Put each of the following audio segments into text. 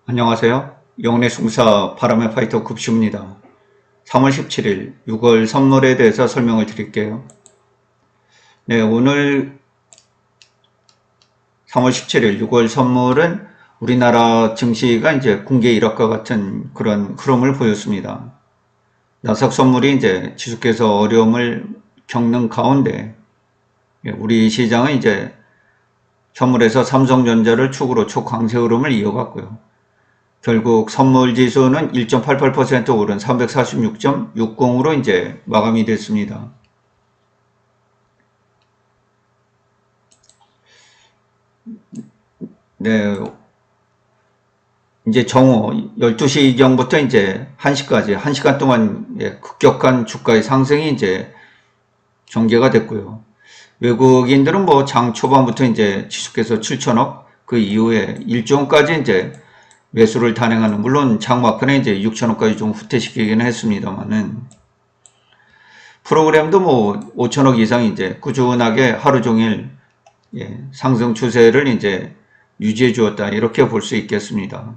안녕하세요. 영내 승부사 바람의 파이터 급슈입니다. 3월 17일 6월 선물에 대해서 설명을 드릴게요. 네, 오늘 3월 17일 6월 선물은 우리나라 증시가 이제 군계 일학과 같은 그런 흐름을 보였습니다. 나스닥 선물이 이제 지속해서 어려움을 겪는 가운데 우리 시장은 이제 선물에서 삼성전자를 축으로 초강세 흐름을 이어갔고요. 결국 선물 지수는 1.88% 오른 346.60으로 이제 마감이 됐습니다. 네. 이제 정오 12시경부터 이제 1시까지 1시간 동안 급격한 주가의 상승이 이제 전개가 됐고요. 외국인들은 뭐 장 초반부터 이제 지속해서 7천억, 그 이후에 1조원까지 이제 매수를 단행하는, 물론 장마크는 이제 6천억까지 좀 후퇴시키긴 했습니다만은, 프로그램도 뭐 5천억 이상 이제 꾸준하게 하루 종일 상승 추세를 이제 유지해 주었다, 이렇게 볼 수 있겠습니다.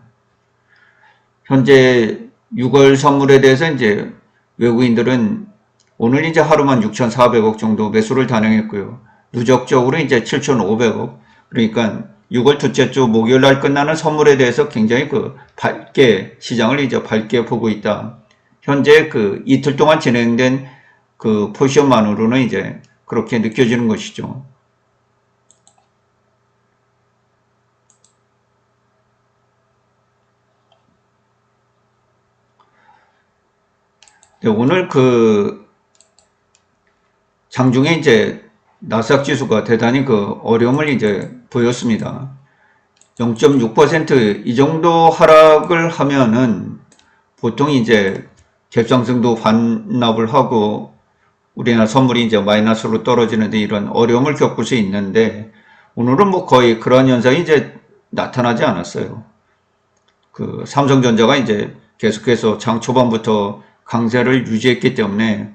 현재 6월 선물에 대해서 이제 외국인들은 오늘 이제 하루만 6,400억 정도 매수를 단행했고요. 누적적으로 이제 7,500억. 그러니까 6월 둘째 주 목요일 날 끝나는 선물에 대해서 굉장히 밝게, 시장을 이제 밝게 보고 있다. 현재 그 이틀 동안 진행된 그 포지션만으로는 이제 그렇게 느껴지는 것이죠. 네, 오늘 그 장중에 이제 나스닥 지수가 대단히 그 어려움을 이제 보였습니다. 0.6% 이 정도 하락을 하면은 보통 이제 갭상승도 반납을 하고 우리나라 선물이 이제 마이너스로 떨어지는데 이런 어려움을 겪을 수 있는데, 오늘은 뭐 거의 그런 현상이 이제 나타나지 않았어요. 그 삼성전자가 이제 계속해서 장 초반부터 강세를 유지했기 때문에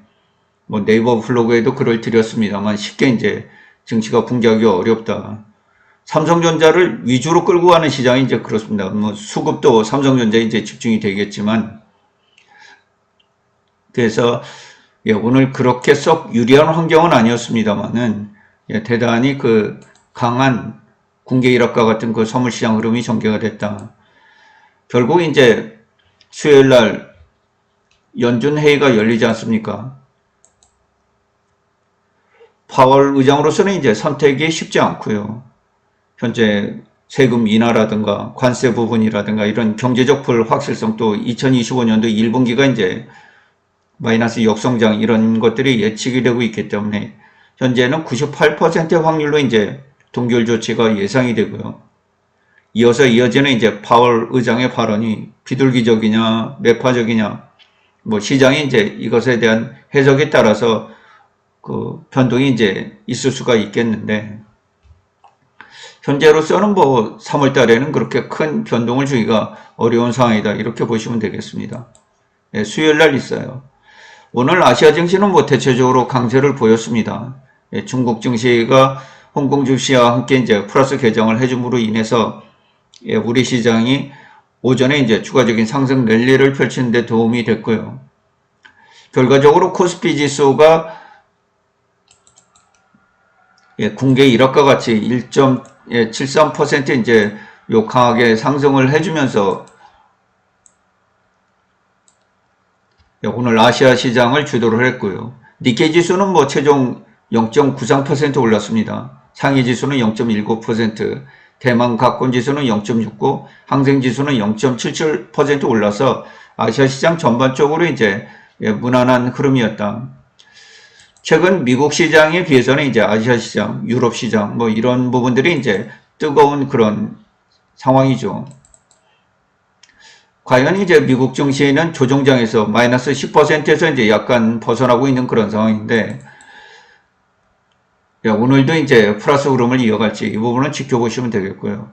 뭐 네이버 블로그에도 글을 드렸습니다만 쉽게 이제 증시가 붕괴하기 어렵다. 삼성전자를 위주로 끌고 가는 시장이 이제 그렇습니다. 뭐 수급도 삼성전자에 이제 집중이 되겠지만, 그래서 오늘 그렇게 썩 유리한 환경은 아니었습니다만은 대단히 그 강한 군계 일학과 같은 그 선물시장 흐름이 전개가 됐다. 결국 이제 수요일 날 연준 회의가 열리지 않습니까? 파월 의장으로서는 이제 선택이 쉽지 않고요. 현재 세금 인하라든가 관세 부분이라든가 이런 경제적 불확실성, 또 2025년도 1분기가 이제 마이너스 역성장, 이런 것들이 예측이 되고 있기 때문에 현재는 98%의 확률로 이제 동결 조치가 예상이 되고요. 이어서 이어지는 이제 파월 의장의 발언이 비둘기적이냐 매파적이냐, 뭐 시장이 이제 이것에 대한 해석에 따라서 그 변동이 이제 있을 수가 있겠는데, 현재로서는 뭐 3월 달에는 그렇게 큰 변동을 주기가 어려운 상황이다, 이렇게 보시면 되겠습니다. 수요일 날 있어요. 오늘 아시아 증시는 뭐 대체적으로 강세를 보였습니다. 중국 증시가 홍콩 증시와 함께 이제 플러스 개정을 해줌으로 인해서 우리 시장이 오전에 이제 추가적인 상승 랠리를 펼치는 데 도움이 됐고요. 결과적으로 코스피 지수가 군계 일학과 같이 1.73% 이제 강하게 상승을 해주면서 오늘 아시아 시장을 주도를 했고요. 니케이 지수는 뭐 최종 0.93% 올랐습니다. 상해 지수는 0.19%, 대만 각권 지수는 0.69, 항생 지수는 0.77% 올라서 아시아 시장 전반적으로 이제 무난한 흐름이었다. 최근 미국 시장에 비해서는 이제 아시아 시장, 유럽 시장 뭐 이런 부분들이 이제 뜨거운 그런 상황이죠. 과연 이제 미국 증시는 조정장에서 마이너스 10%에서 이제 약간 벗어나고 있는 그런 상황인데, 오늘도 이제 플러스 흐름을 이어갈지 이 부분은 지켜보시면 되겠고요.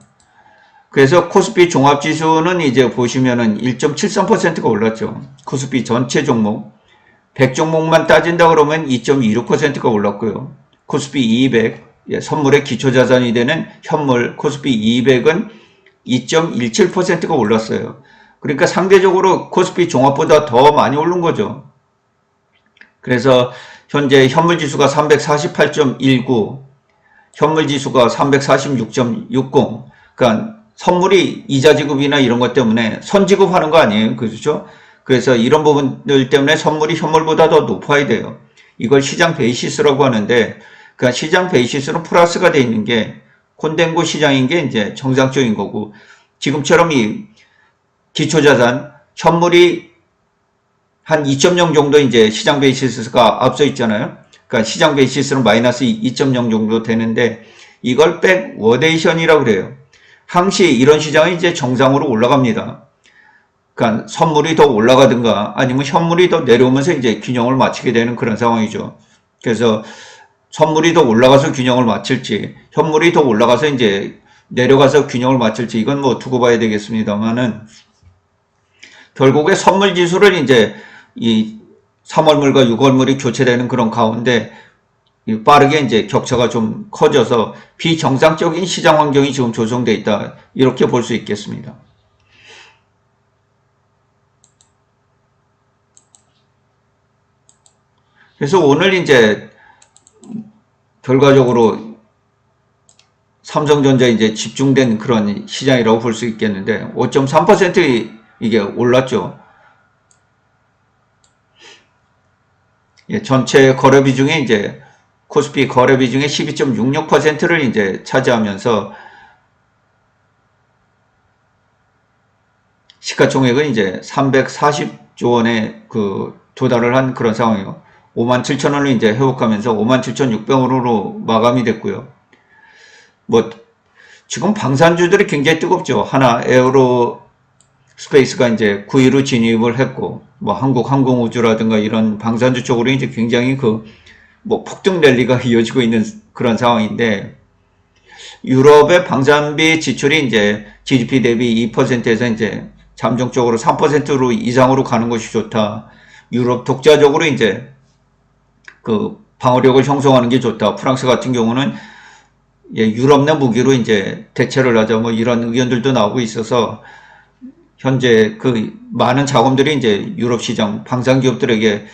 그래서 코스피 종합지수는 이제 보시면은 1.73%가 올랐죠. 코스피 전체 종목 100종목만 따진다 그러면 2.26%가 올랐고요. 코스피 200, 선물의 기초자산이 되는 현물 코스피 200은 2.17%가 올랐어요. 그러니까 상대적으로 코스피 종합보다 더 많이 오른 거죠. 그래서 현재 현물지수가 348.19, 현물지수가 346.60, 그러니까 선물이 이자 지급이나 이런 것 때문에 선지급하는 거 아니에요. 그렇죠? 그래서 이런 부분들 때문에 선물이 현물보다 더 높아야 돼요. 이걸 시장 베이시스라고 하는데, 그러니까 시장 베이시스는 플러스가 돼 있는 게 콘덴고 시장인 게 이제 정상적인 거고, 지금처럼 이 기초자산, 현물이 한 2.0 정도 이제 시장 베이시스가 앞서 있잖아요. 그러니까 시장 베이시스는 마이너스 2.0 정도 되는데, 이걸 백워데이션이라고 그래요. 항시 이런 시장이 이제 정상으로 올라갑니다. 그러니까 선물이 더 올라가든가 아니면 현물이 더 내려오면서 이제 균형을 맞추게 되는 그런 상황이죠. 그래서 선물이 더 올라가서 균형을 맞출지, 현물이 더 올라가서 이제 내려가서 균형을 맞출지, 이건 뭐 두고 봐야 되겠습니다만은, 결국에 선물 지수를 이제 이 3월물과 6월물이 교체되는 그런 가운데 빠르게 이제 격차가 좀 커져서 비정상적인 시장 환경이 지금 조성되어 있다. 이렇게 볼 수 있겠습니다. 그래서 오늘 이제 결과적으로 삼성전자 이제 집중된 그런 시장이라고 볼 수 있겠는데 5.3% 이게 올랐죠. 예, 전체 거래 비중에 이제 코스피 거래 비중의 12.66%를 이제 차지하면서 시가총액은 이제 340조 원에 도달을 한 그런 상황이에요. 57,000원을 이제 회복하면서 57,600원으로 마감이 됐고요. 뭐 지금 방산주들이 굉장히 뜨겁죠. 하나 에어로 스페이스가 이제 9위로 진입을 했고, 뭐 한국항공우주라든가 이런 방산주 쪽으로 이제 굉장히 뭐 폭등 랠리가 이어지고 있는 그런 상황인데, 유럽의 방산비 지출이 이제 GDP 대비 2%에서 이제 잠정적으로 3%로 이상으로 가는 것이 좋다. 유럽 독자적으로 이제 방어력을 형성하는 게 좋다. 프랑스 같은 경우는 유럽 내 무기로 이제 대체를 하자 뭐 이런 의견들도 나오고 있어서 현재 많은 자금들이 이제 유럽 시장 방산 기업들에게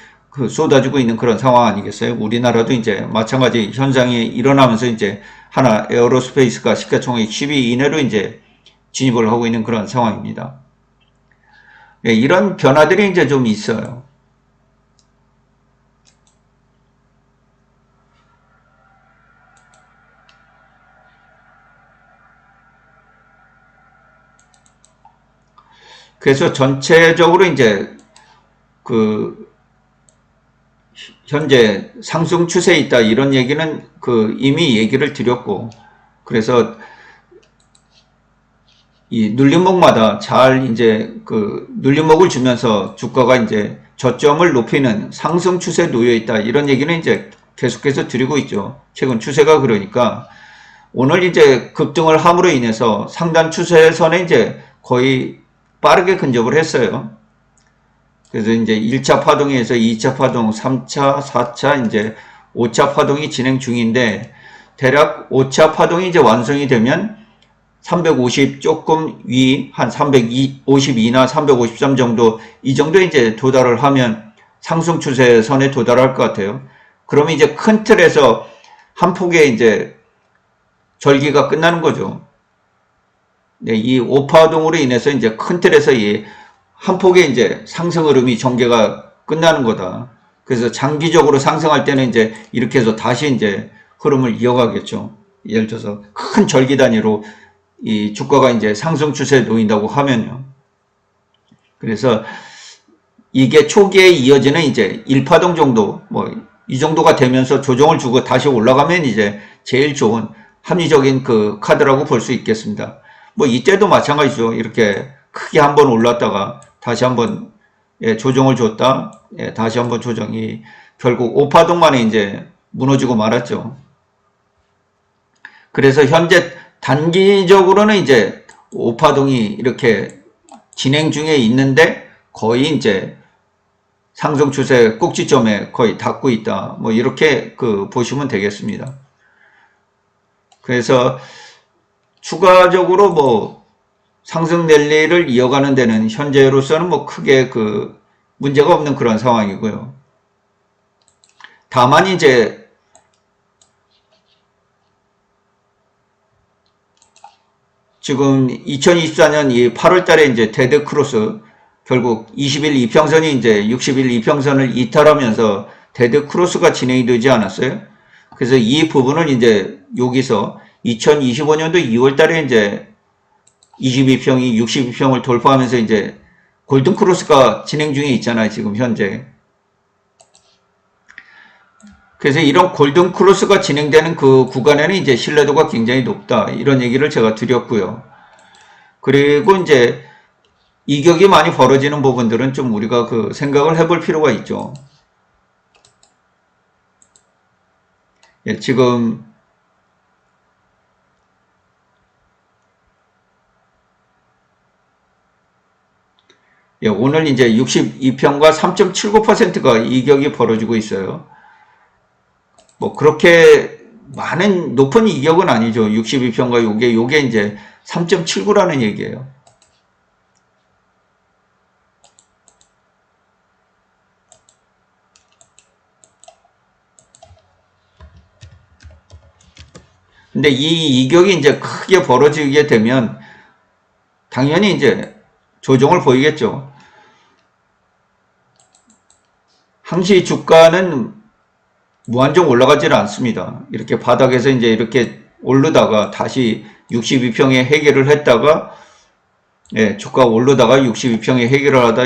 쏟아지고 있는 그런 상황 아니겠어요? 우리나라도 이제 마찬가지 현상이 일어나면서 이제 하나 에어로스페이스가 시가총액 10위 이내로 이제 진입을 하고 있는 그런 상황입니다. 이런 변화들이 이제 좀 있어요. 그래서 전체적으로 이제 현재 상승 추세에 있다 이런 얘기는 이미 얘기를 드렸고, 그래서 이 눌림목마다 잘 이제 눌림목을 주면서 주가가 이제 저점을 높이는 상승 추세에 놓여 있다 이런 얘기는 이제 계속해서 드리고 있죠. 최근 추세가 그러니까 오늘 이제 급등을 함으로 인해서 상단 추세선에 이제 거의 빠르게 근접을 했어요. 그래서 이제 1차 파동에서 2차 파동, 3차, 4차, 이제 5차 파동이 진행 중인데, 대략 5차 파동이 이제 완성이 되면 350 조금 위, 한 352나 353 정도, 이 정도 이제 도달을 하면 상승 추세선에 도달할 것 같아요. 그러면 이제 큰 틀에서 한 폭의 이제 절기가 끝나는 거죠. 네, 이 5파동으로 인해서 이제 큰 틀에서 한 폭의 이제 상승 흐름이 전개가 끝나는 거다. 그래서 장기적으로 상승할 때는 이제 이렇게 해서 다시 이제 흐름을 이어가겠죠. 예를 들어서 큰 절기 단위로 이 주가가 이제 상승 추세에 놓인다고 하면요. 그래서 이게 초기에 이어지는 이제 1파동 정도, 뭐 이 정도가 되면서 조정을 주고 다시 올라가면 이제 제일 좋은 합리적인 카드라고 볼 수 있겠습니다. 뭐 이때도 마찬가지죠. 이렇게 크게 한번 올랐다가 다시 한번 조정을 줬다. 다시 한번 조정이 결국 5파동 만에 이제 무너지고 말았죠. 그래서 현재 단기적으로는 이제 5파동이 이렇게 진행 중에 있는데 거의 이제 상승 추세 꼭지점에 거의 닿고 있다. 뭐 이렇게 보시면 되겠습니다. 그래서 추가적으로 뭐 상승 랠리를 이어가는 데는 현재로서는 뭐 크게 그 문제가 없는 그런 상황이고요. 다만 이제 지금 2024년 이 8월 달에 이제 데드 크로스 결국 20일 이평선이 이제 60일 이평선을 이탈하면서 데드 크로스가 진행이 되지 않았어요. 그래서 이 부분은 이제 여기서 2025년도 2월 달에 이제 22평이 62평을 돌파하면서 이제 골든 크로스가 진행 중에 있잖아요, 지금 현재. 그래서 이런 골든 크로스가 진행되는 그 구간에는 이제 신뢰도가 굉장히 높다. 이런 얘기를 제가 드렸고요. 그리고 이제 이격이 많이 벌어지는 부분들은 좀 우리가 그 생각을 해볼 필요가 있죠. 예, 지금 예, 오늘 이제 62평과 3.79%가 이격이 벌어지고 있어요. 뭐 그렇게 많은 높은 이격은 아니죠. 62평과 요게 이제 3.79라는 얘기예요. 근데 이 이격이 이제 크게 벌어지게 되면 당연히 이제 조정을 보이겠죠. 항시 주가는 무한정 올라가지는 않습니다. 이렇게 바닥에서 이제 이렇게 오르다가 다시 62평에 해결을 했다가 예, 주가 오르다가 62평에 해결을 하다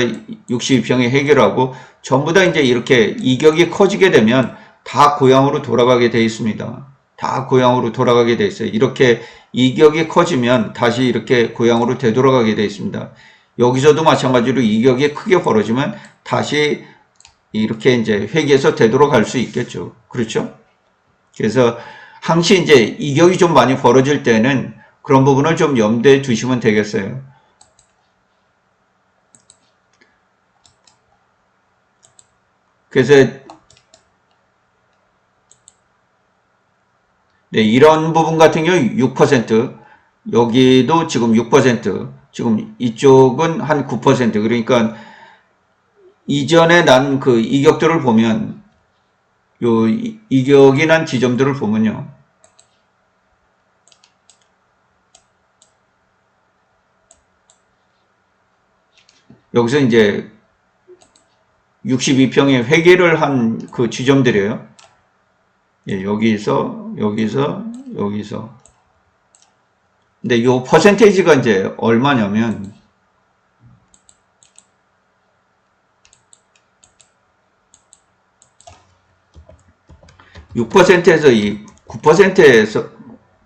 62평에 해결하고 전부 다 이제 이렇게 이격이 커지게 되면 다 고향으로 돌아가게 돼 있습니다. 다 고향으로 돌아가게 돼 있어요. 이렇게 이격이 커지면 다시 이렇게 고향으로 되돌아가게 돼 있습니다. 여기서도 마찬가지로 이격이 크게 벌어지면 다시 이렇게 이제 회귀해서 되돌아갈 수 있겠죠. 그렇죠? 그래서 항시 이제 이격이 좀 많이 벌어질 때는 그런 부분을 좀 염두에 두시면 되겠어요. 그래서 네, 이런 부분 같은 경우 6%, 여기도 지금 6%, 지금 이쪽은 한 9%, 그러니까 이전에 난 그 이격들을 보면 요 이격이 난 지점들을 보면요. 여기서 이제 62평에 회계를 한 그 지점들이에요. 예, 여기서. 근데 요 퍼센테이지가 이제 얼마냐면 6%에서 이 9%에서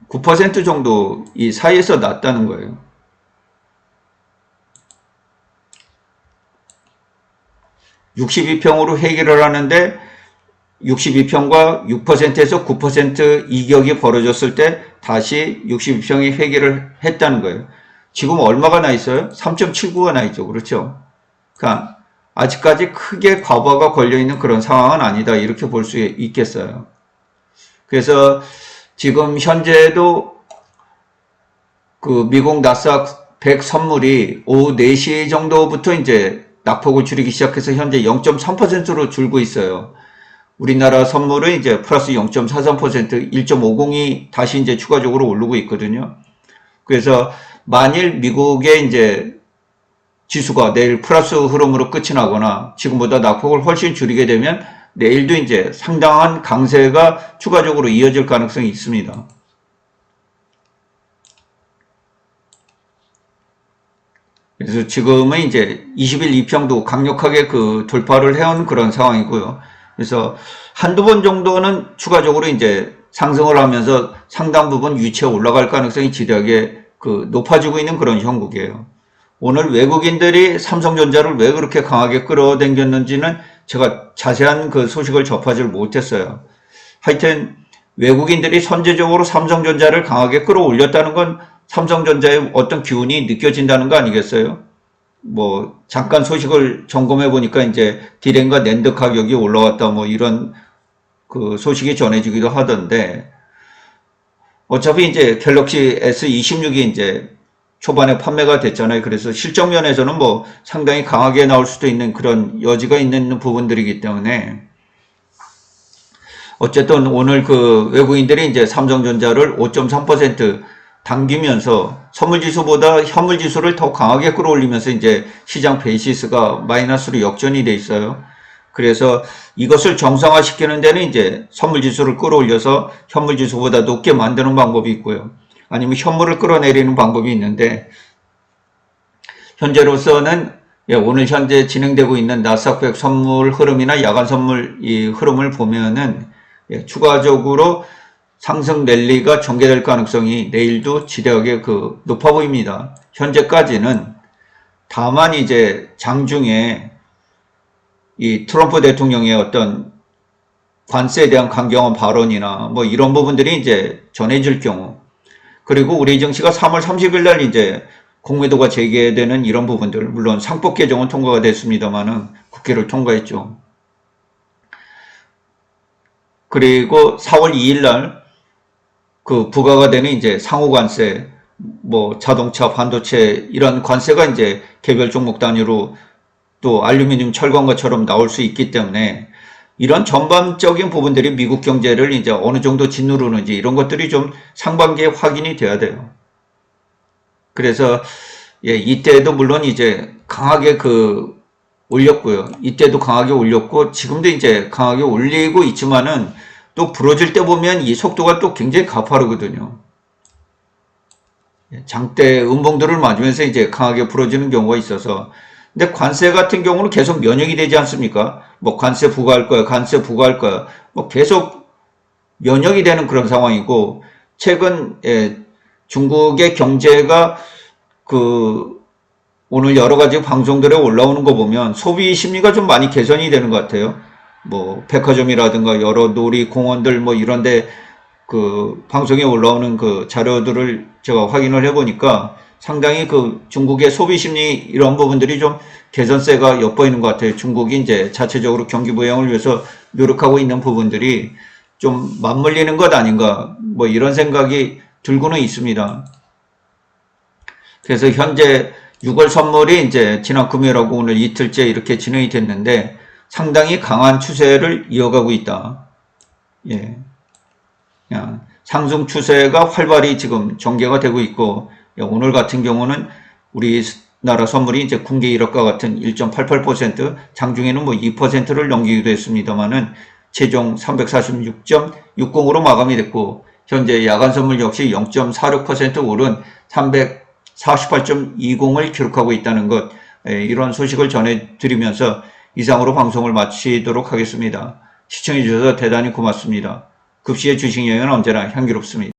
9% 정도 이 사이에서 났다는 거예요. 62평으로 해결을 하는데 62평과 6%에서 9% 이격이 벌어졌을 때 다시 62평이 회계를 했다는 거예요. 지금 얼마가 나 있어요? 3.79가 나 있죠. 그렇죠? 그러니까 아직까지 크게 과부하가 걸려있는 그런 상황은 아니다. 이렇게 볼 수 있겠어요. 그래서 지금 현재도 그 미국 나스닥 100 선물이 오후 4시 정도부터 이제 낙폭을 줄이기 시작해서 현재 0.3%로 줄고 있어요. 우리나라 선물은 이제 플러스 0.43%, 1.50이 다시 이제 추가적으로 오르고 있거든요. 그래서 만일 미국의 이제 지수가 내일 플러스 흐름으로 끝이 나거나 지금보다 낙폭을 훨씬 줄이게 되면 내일도 이제 상당한 강세가 추가적으로 이어질 가능성이 있습니다. 그래서 지금은 이제 20일 이평도 강력하게 그 돌파를 해온 그런 상황이고요. 그래서 한두 번 정도는 추가적으로 이제 상승을 하면서 상당 부분 유치해 올라갈 가능성이 지대하게 그 높아지고 있는 그런 형국이에요. 오늘 외국인들이 삼성전자를 왜 그렇게 강하게 끌어당겼는지는 제가 자세한 그 소식을 접하지 못했어요. 하여튼 외국인들이 선제적으로 삼성전자를 강하게 끌어올렸다는 건 삼성전자의 어떤 기운이 느껴진다는 거 아니겠어요? 뭐 잠깐 소식을 점검해 보니까 이제 디램과 낸드 가격이 올라왔다 뭐 이런 그 소식이 전해지기도 하던데 어차피 이제 갤럭시 S26이 이제 초반에 판매가 됐잖아요. 그래서 실적 면에서는 뭐 상당히 강하게 나올 수도 있는 그런 여지가 있는 부분들이기 때문에 어쨌든 오늘 그 외국인들이 이제 삼성전자를 5.3% 당기면서 선물지수보다 현물지수를 더 강하게 끌어올리면서 이제 시장 베이시스가 마이너스로 역전이 돼 있어요. 그래서 이것을 정상화시키는 데는 이제 선물지수를 끌어올려서 현물지수보다 높게 만드는 방법이 있고요. 아니면 현물을 끌어내리는 방법이 있는데 현재로서는 오늘 현재 진행되고 있는 나스닥100 선물 흐름이나 야간 선물 이 흐름을 보면은 추가적으로 상승 랠리가 전개될 가능성이 내일도 지대하게 높아 보입니다. 현재까지는 다만 이제 장중에 이 트럼프 대통령의 어떤 관세에 대한 강경한 발언이나 뭐 이런 부분들이 이제 전해질 경우 그리고 우리 증시가 3월 30일 날 이제 공매도가 재개되는 이런 부분들 물론 상법 개정은 통과가 됐습니다만은 국회를 통과했죠. 그리고 4월 2일 날 부과가 되는 이제 상호 관세, 뭐 자동차, 반도체 이런 관세가 이제 개별 종목 단위로 또 알루미늄, 철광과처럼 나올 수 있기 때문에 이런 전반적인 부분들이 미국 경제를 이제 어느 정도 짓누르는지 이런 것들이 좀 상반기에 확인이 돼야 돼요. 그래서 이때도 물론 이제 강하게 올렸고요. 이때도 강하게 올렸고 지금도 이제 강하게 올리고 있지만은 또 부러질 때 보면 이 속도가 또 굉장히 가파르거든요. 장대 음봉들을 맞으면서 이제 강하게 부러지는 경우가 있어서 근데 관세 같은 경우는 계속 면역이 되지 않습니까? 뭐 관세 부과할 거야, 관세 부과할 거야. 뭐 계속 면역이 되는 그런 상황이고 최근 중국의 경제가 오늘 여러 가지 방송들에 올라오는 거 보면 소비 심리가 좀 많이 개선이 되는 것 같아요. 뭐 백화점이라든가 여러 놀이 공원들 뭐 이런데 방송에 올라오는 자료들을 제가 확인을 해보니까 상당히 중국의 소비 심리 이런 부분들이 좀 개선세가 엿보이는 것 같아요. 중국이 이제 자체적으로 경기 부양을 위해서 노력하고 있는 부분들이 좀 맞물리는 것 아닌가 뭐 이런 생각이 들고는 있습니다. 그래서 현재 6월 선물이 이제 지난 금요일하고 오늘 이틀째 이렇게 진행이 됐는데 상당히 강한 추세를 이어가고 있다. 상승 추세가 활발히 지금 전개가 되고 있고 오늘 같은 경우는 우리나라 선물이 이제 군계 1억과 같은 1.88% 장중에는 뭐 2%를 넘기기도 했습니다만은 최종 346.60으로 마감이 됐고 현재 야간 선물 역시 0.46% 오른 348.20을 기록하고 있다는 것 이런 소식을 전해드리면서 이상으로 방송을 마치도록 하겠습니다. 시청해 주셔서 대단히 고맙습니다. 급시의 주식 여행은 언제나 향기롭습니다.